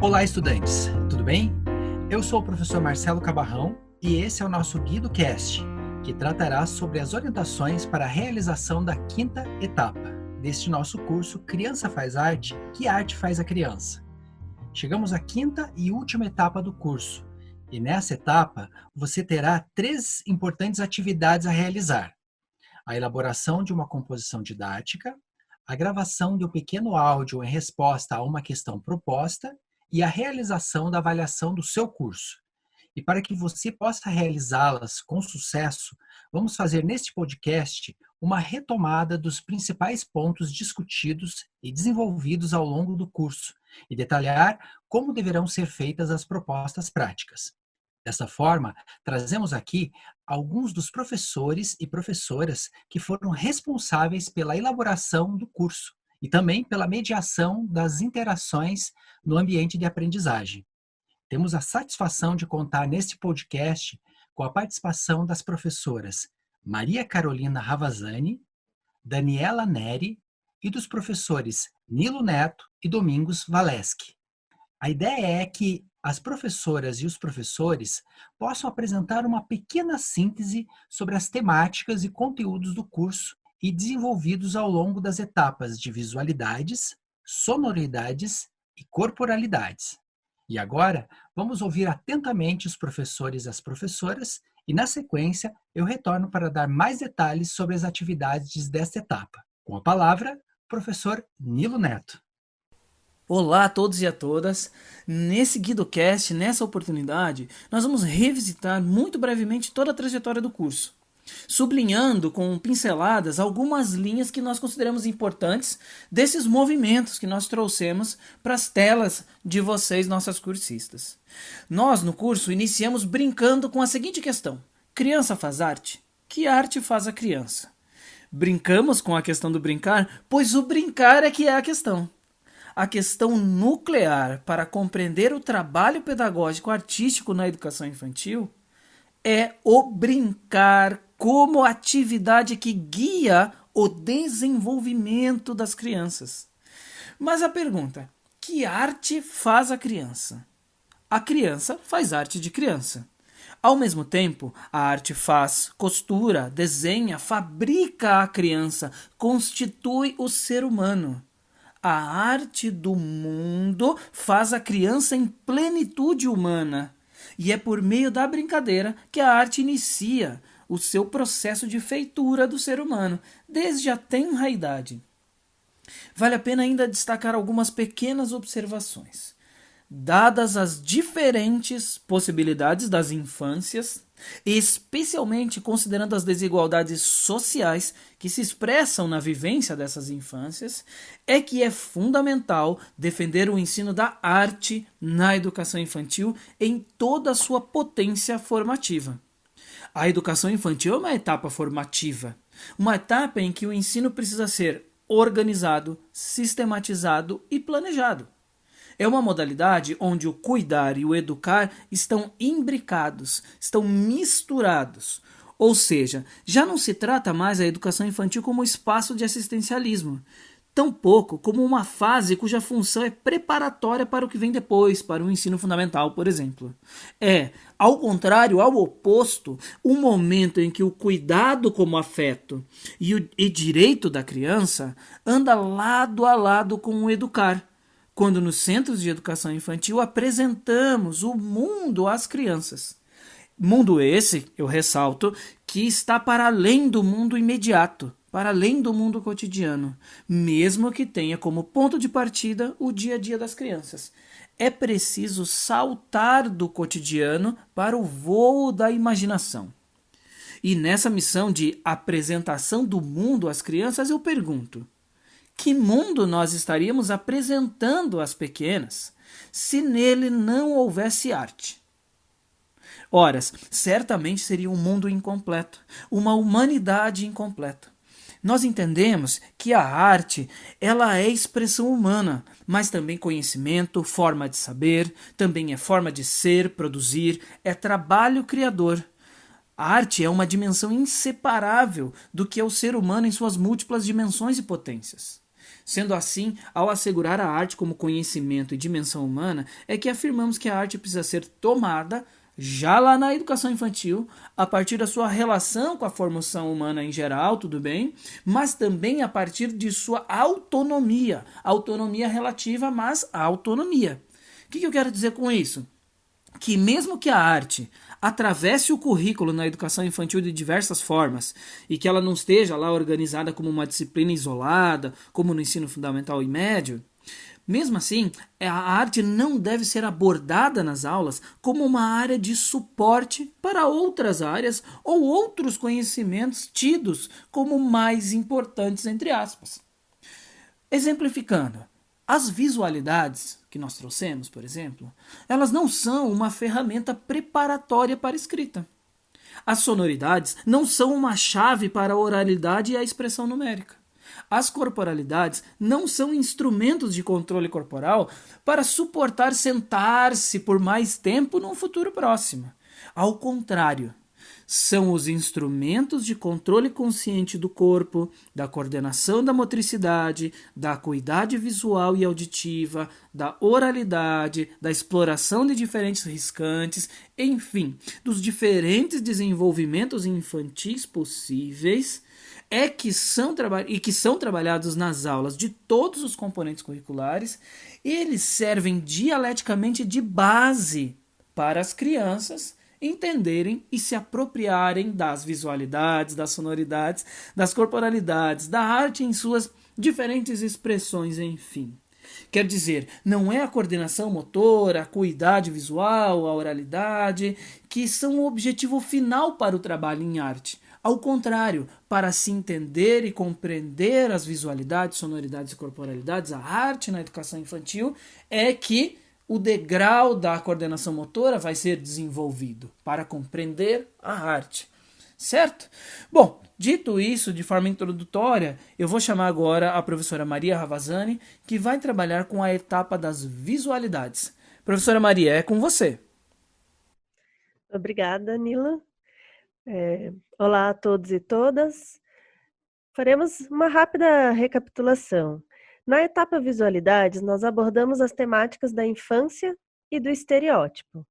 Olá, estudantes, tudo bem? Eu sou o professor Marcelo Cabarrão e esse é o nosso GuidoCast, que tratará sobre as orientações para a realização da quinta etapa deste nosso curso Criança Faz Arte, que arte faz a criança. Chegamos à quinta e última etapa do curso, e nessa etapa você terá 3 importantes atividades a realizar: a elaboração de uma composição didática, a gravação de um pequeno áudio em resposta a uma questão proposta e a realização da avaliação do seu curso. E para que você possa realizá-las com sucesso, vamos fazer neste podcast uma retomada dos principais pontos discutidos e desenvolvidos ao longo do curso e detalhar como deverão ser feitas as propostas práticas. Dessa forma, trazemos aqui alguns dos professores e professoras que foram responsáveis pela elaboração do curso e também pela mediação das interações no ambiente de aprendizagem. Temos a satisfação de contar neste podcast com a participação das professoras Maria Carolina Ravazani, Daniela Neri e dos professores Nilo Neto e Domingos Valeschi. A ideia é que as professoras e os professores possam apresentar uma pequena síntese sobre as temáticas e conteúdos do curso e desenvolvidos ao longo das etapas de visualidades, sonoridades e corporalidades. E agora, vamos ouvir atentamente os professores e as professoras e, na sequência, eu retorno para dar mais detalhes sobre as atividades desta etapa. Com a palavra, professor Nilo Neto. Olá a todos e a todas. Nesse GuidoCast, nessa oportunidade, nós vamos revisitar muito brevemente toda a trajetória do curso, sublinhando com pinceladas algumas linhas que nós consideramos importantes desses movimentos que nós trouxemos para as telas de vocês, nossas cursistas. Nós, no curso, iniciamos brincando com a seguinte questão: criança faz arte? Que arte faz a criança? Brincamos com a questão do brincar, pois o brincar é que é a questão. A questão nuclear para compreender o trabalho pedagógico artístico na educação infantil é o brincar como atividade que guia o desenvolvimento das crianças. Mas a pergunta: que arte faz a criança? A criança faz arte de criança. Ao mesmo tempo, a arte faz, costura, desenha, fabrica a criança, constitui o ser humano. A arte do mundo faz a criança em plenitude humana. E é por meio da brincadeira que a arte inicia o seu processo de feitura do ser humano, desde a tenra idade. Vale a pena ainda destacar algumas pequenas observações. Dadas as diferentes possibilidades das infâncias, especialmente considerando as desigualdades sociais que se expressam na vivência dessas infâncias, é que é fundamental defender o ensino da arte na educação infantil em toda a sua potência formativa. A educação infantil é uma etapa formativa, uma etapa em que o ensino precisa ser organizado, sistematizado e planejado. É uma modalidade onde o cuidar e o educar estão imbricados, estão misturados. Ou seja, já não se trata mais a educação infantil como espaço de assistencialismo, tampouco como uma fase cuja função é preparatória para o que vem depois, para o ensino fundamental, por exemplo. É, ao contrário, ao oposto, um momento em que o cuidado como afeto e direito da criança anda lado a lado com o educar, quando nos centros de educação infantil apresentamos o mundo às crianças. Mundo esse, eu ressalto, que está para além do mundo imediato, para além do mundo cotidiano, mesmo que tenha como ponto de partida o dia a dia das crianças. É preciso saltar do cotidiano para o voo da imaginação. E nessa missão de apresentação do mundo às crianças, eu pergunto: que mundo nós estaríamos apresentando às pequenas se nele não houvesse arte? Ora, certamente seria um mundo incompleto, uma humanidade incompleta. Nós entendemos que a arte, ela é expressão humana, mas também conhecimento, forma de saber, também é forma de ser, produzir, é trabalho criador. A arte é uma dimensão inseparável do que é o ser humano em suas múltiplas dimensões e potências. Sendo assim, ao assegurar a arte como conhecimento e dimensão humana, é que afirmamos que a arte precisa ser tomada já lá na educação infantil, a partir da sua relação com a formação humana em geral, tudo bem, mas também a partir de sua autonomia. Autonomia relativa, mas autonomia. O que eu quero dizer com isso? Que mesmo que a arte atravesse o currículo na educação infantil de diversas formas e que ela não esteja lá organizada como uma disciplina isolada, como no ensino fundamental e médio, mesmo assim, a arte não deve ser abordada nas aulas como uma área de suporte para outras áreas ou outros conhecimentos tidos como mais importantes, entre aspas. Exemplificando, as visualidades que nós trouxemos, por exemplo, elas não são uma ferramenta preparatória para a escrita. As sonoridades não são uma chave para a oralidade e a expressão numérica. As corporalidades não são instrumentos de controle corporal para suportar sentar-se por mais tempo num futuro próximo. Ao contrário, são os instrumentos de controle consciente do corpo, da coordenação da motricidade, da acuidade visual e auditiva, da oralidade, da exploração de diferentes riscantes, enfim, dos diferentes desenvolvimentos infantis possíveis que são trabalhados nas aulas de todos os componentes curriculares. Eles servem dialeticamente de base para as crianças entenderem e se apropriarem das visualidades, das sonoridades, das corporalidades, da arte em suas diferentes expressões, enfim. Quer dizer, não é a coordenação motora, a acuidade visual, a oralidade que são o objetivo final para o trabalho em arte. Ao contrário, para se entender e compreender as visualidades, sonoridades e corporalidades, a arte na educação infantil é que o degrau da coordenação motora vai ser desenvolvido para compreender a arte. Certo? Bom, dito isso de forma introdutória, eu vou chamar agora a professora Maria Ravazani, que vai trabalhar com a etapa das visualidades. Professora Maria, é com você. Obrigada, Nila. Olá a todos e todas. Faremos uma rápida recapitulação. Na etapa visualidades, nós abordamos as temáticas da infância e do estereótipo.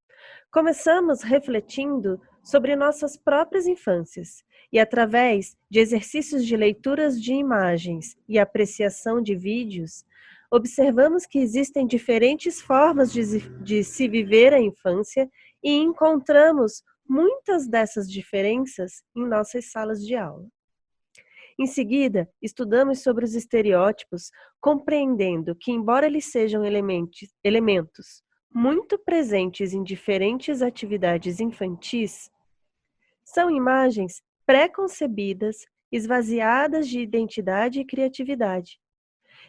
Começamos refletindo sobre nossas próprias infâncias e, através de exercícios de leituras de imagens e apreciação de vídeos, observamos que existem diferentes formas de se viver a infância e encontramos muitas dessas diferenças em nossas salas de aula. Em seguida, estudamos sobre os estereótipos, compreendendo que, embora eles sejam elementos muito presentes em diferentes atividades infantis, são imagens pré-concebidas, esvaziadas de identidade e criatividade.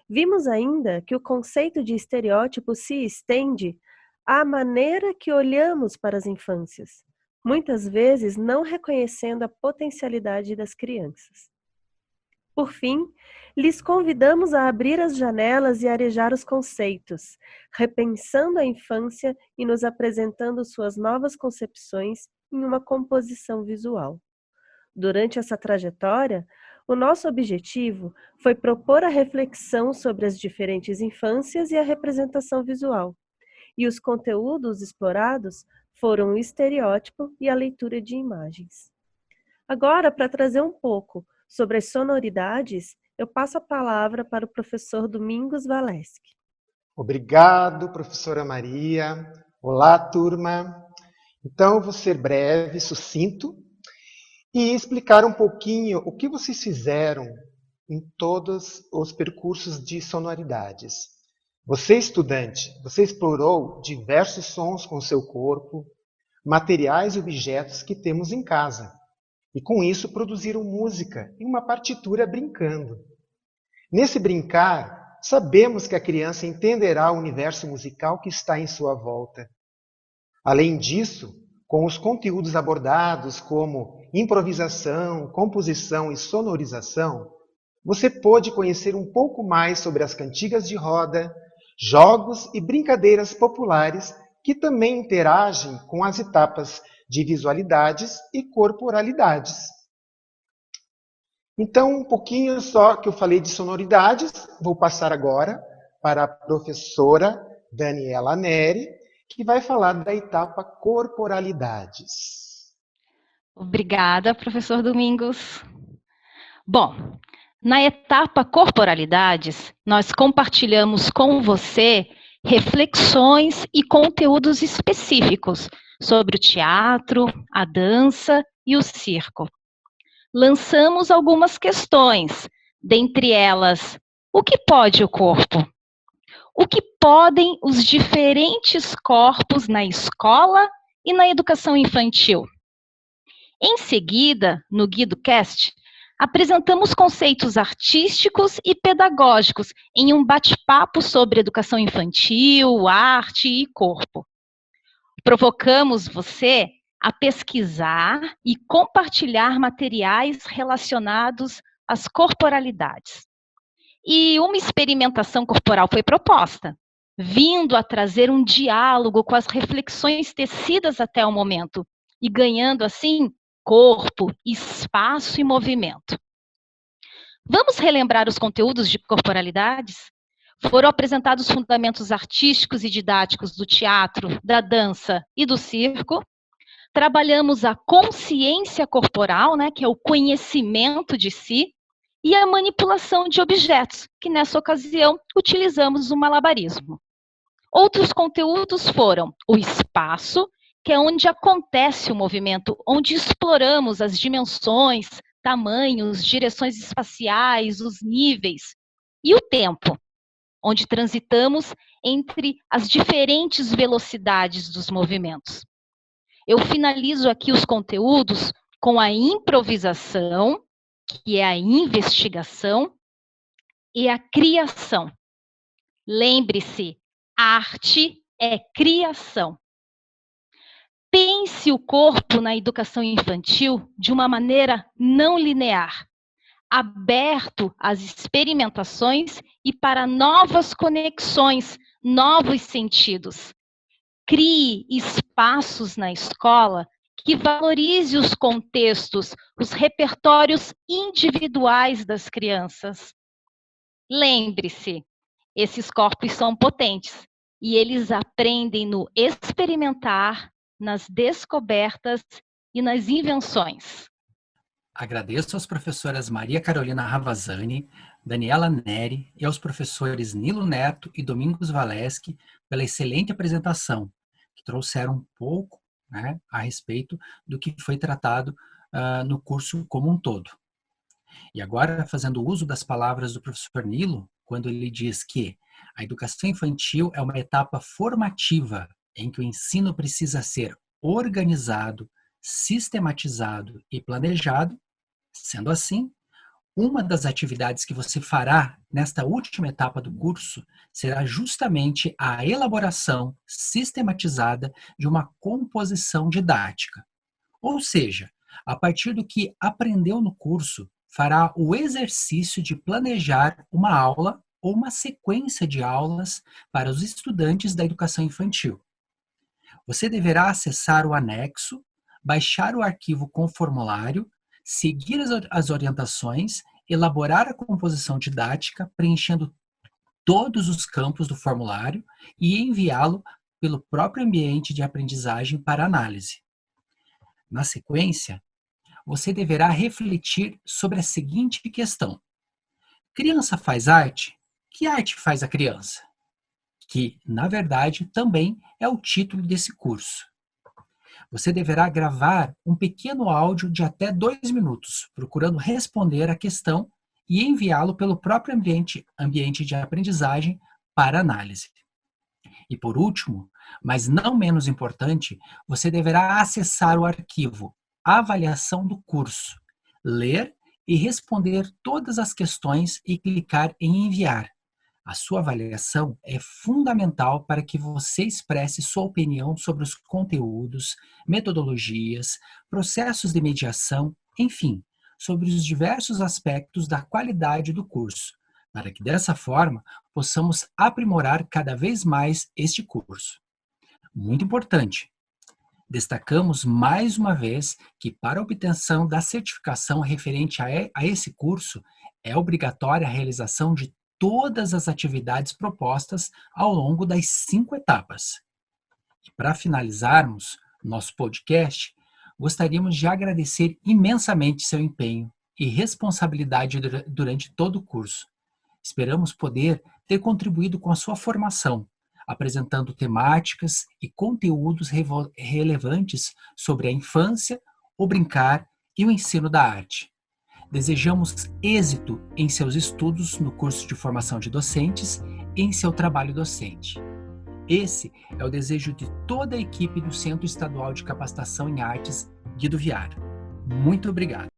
Vimos ainda que o conceito de estereótipo se estende à maneira que olhamos para as infâncias, muitas vezes não reconhecendo a potencialidade das crianças. Por fim, lhes convidamos a abrir as janelas e arejar os conceitos, repensando a infância e nos apresentando suas novas concepções em uma composição visual. Durante essa trajetória, o nosso objetivo foi propor a reflexão sobre as diferentes infâncias e a representação visual, e os conteúdos explorados foram o estereótipo e a leitura de imagens. Agora, para trazer um pouco sobre as sonoridades, eu passo a palavra para o professor Domingos Valeschi. Obrigado, professora Maria. Olá, turma. Então, eu vou ser breve, sucinto, e explicar um pouquinho o que vocês fizeram em todos os percursos de sonoridades. Você, estudante, você explorou diversos sons com seu corpo, materiais e objetos que temos em casa. E com isso produziram música e uma partitura brincando. Nesse brincar, sabemos que a criança entenderá o universo musical que está em sua volta. Além disso, com os conteúdos abordados como improvisação, composição e sonorização, você pôde conhecer um pouco mais sobre as cantigas de roda, jogos e brincadeiras populares que também interagem com as etapas de visualidades e corporalidades. Então, um pouquinho só que eu falei de sonoridades, vou passar agora para a professora Daniela Neri, que vai falar da etapa corporalidades. Obrigada, professor Domingos. Bom, na etapa corporalidades, nós compartilhamos com você reflexões e conteúdos específicos sobre o teatro, a dança e o circo. Lançamos algumas questões, dentre elas, o que pode o corpo? O que podem os diferentes corpos na escola e na educação infantil? Em seguida, no GuidoCast, apresentamos conceitos artísticos e pedagógicos em um bate-papo sobre educação infantil, arte e corpo. Provocamos você a pesquisar e compartilhar materiais relacionados às corporalidades. E uma experimentação corporal foi proposta, vindo a trazer um diálogo com as reflexões tecidas até o momento e ganhando, assim, corpo, espaço e movimento. Vamos relembrar os conteúdos de corporalidades? Foram apresentados fundamentos artísticos e didáticos do teatro, da dança e do circo. Trabalhamos a consciência corporal, né, que é o conhecimento de si, e a manipulação de objetos, que nessa ocasião utilizamos o malabarismo. Outros conteúdos foram o espaço, que é onde acontece o movimento, onde exploramos as dimensões, tamanhos, direções espaciais, os níveis, e o tempo, onde transitamos entre as diferentes velocidades dos movimentos. Eu finalizo aqui os conteúdos com a improvisação, que é a investigação, e a criação. Lembre-se, arte é criação. Pense o corpo na educação infantil de uma maneira não linear, aberto às experimentações e para novas conexões, novos sentidos. Crie espaços na escola que valorize os contextos, os repertórios individuais das crianças. Lembre-se, esses corpos são potentes e eles aprendem no experimentar, nas descobertas e nas invenções. Agradeço às professoras Maria Carolina Ravazani, Daniela Neri e aos professores Nilo Neto e Domingos Valeschi pela excelente apresentação, que trouxeram um pouco, né, a respeito do que foi tratado no curso como um todo. E agora, fazendo uso das palavras do professor Nilo, quando ele diz que a educação infantil é uma etapa formativa em que o ensino precisa ser organizado, sistematizado e planejado. Sendo assim, uma das atividades que você fará nesta última etapa do curso será justamente a elaboração sistematizada de uma composição didática. Ou seja, a partir do que aprendeu no curso, fará o exercício de planejar uma aula ou uma sequência de aulas para os estudantes da educação infantil. Você deverá acessar o anexo, baixar o arquivo com formulário, seguir as orientações, elaborar a composição didática, preenchendo todos os campos do formulário e enviá-lo pelo próprio ambiente de aprendizagem para análise. Na sequência, você deverá refletir sobre a seguinte questão: criança faz arte? Que arte faz a criança? Que, na verdade, também é o título desse curso. Você deverá gravar um pequeno áudio de até 2 minutos, procurando responder a questão e enviá-lo pelo próprio ambiente de aprendizagem para análise. E por último, mas não menos importante, você deverá acessar o arquivo Avaliação do curso, ler e responder todas as questões e clicar em enviar. A sua avaliação é fundamental para que você expresse sua opinião sobre os conteúdos, metodologias, processos de mediação, enfim, sobre os diversos aspectos da qualidade do curso, para que dessa forma possamos aprimorar cada vez mais este curso. Muito importante. Destacamos mais uma vez que para a obtenção da certificação referente a esse curso, é obrigatória a realização de todas as atividades propostas ao longo das 5 etapas. E para finalizarmos nosso podcast, gostaríamos de agradecer imensamente seu empenho e responsabilidade durante todo o curso. Esperamos poder ter contribuído com a sua formação, apresentando temáticas e conteúdos relevantes sobre a infância, o brincar e o ensino da arte. Desejamos êxito em seus estudos no curso de formação de docentes e em seu trabalho docente. Esse é o desejo de toda a equipe do Centro Estadual de Capacitação em Artes Guido Viara. Muito obrigado.